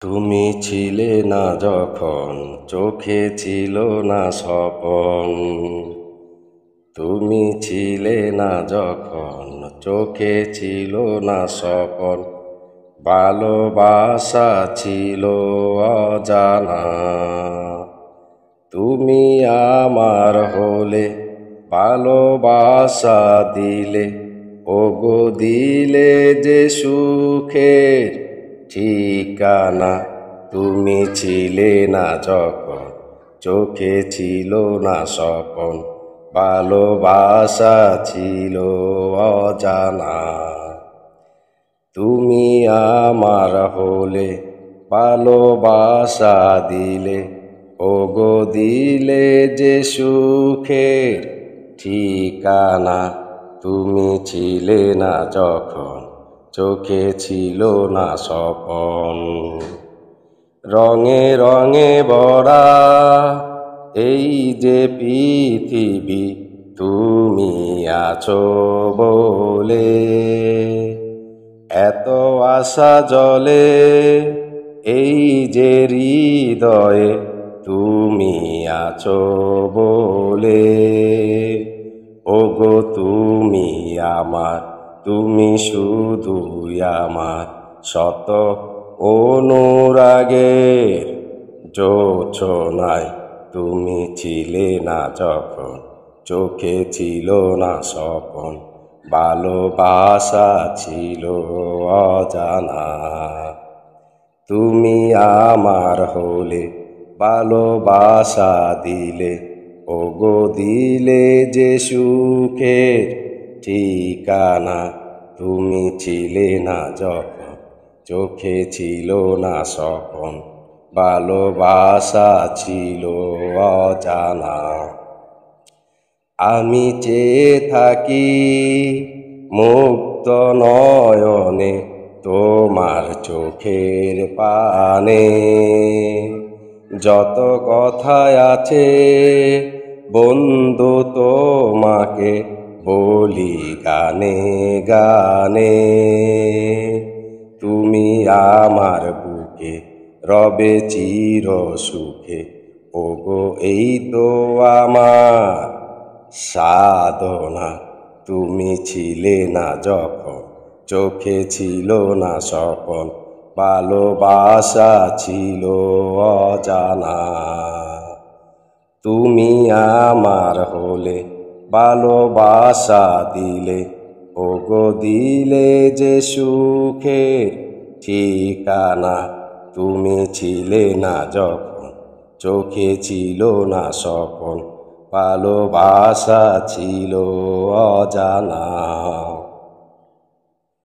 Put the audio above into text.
তুমি ছিলে না যখন চোখে ছিল না স্বপন। তুমি ছিলে না যখন চোখে ছিল না স্বপন। ভালোবাসা ছিল অজানা। তুমি আমার হলে ভালোবাসা দিলে, ওগো দিলে যে সুখের ঠিকানা। তুমি ছিলে না যখন চোখে ছিল না স্বপন। ভালোবাসা ছিল অজানা। তুমি আমার হলে ভালোবাসা দিলে, ওগো দিলে যে সুখের ঠিকানা। তুমি ছিলে না যখন চোখে ছিল না স্বপন। রঙে রঙে ভরা এই যে পৃথিবী, তুমি আছো বলে এত আশা জলে এই যে হৃদয়ে, তুমি আছো বলে। ওগো তুমি আমার, তুমি শুধুই আমার শত অনুরাগের জোছনায়। তুমি ছিলে না যখন চোখে ছিল না স্বপন। ভালোবাসা ছিল অজানা। তুমি আমার হলে ভালোবাসা দিলে, ওগো দিলে যে সুখের ঠিকানা। তুমি ছিলে না যখন চোখে ছিল না স্বপন। ভালোবাসা ছিল অজানা। আমি চেয়ে থাকি মুক্ত নয়নে তোমার চোখের পানে। যত কথায় আছে বন্ধু তোমাকে বলি গানে গানে। তুমি আমার বুকে রবে চির সুখে, ওগো এই তো আমার সাধনা। তুমি ছিলে না যখন চোখে ছিল না স্বপন। ভালোবাসা ছিল অজানা। তুমি আমার হলে ভালোবাসা দিলে, ওগো দিলে যে সুখের ঠিকানা। তুমি ছিলে না যখন চোখে ছিল না স্বপন। ভালোবাসা ছিল অজানা।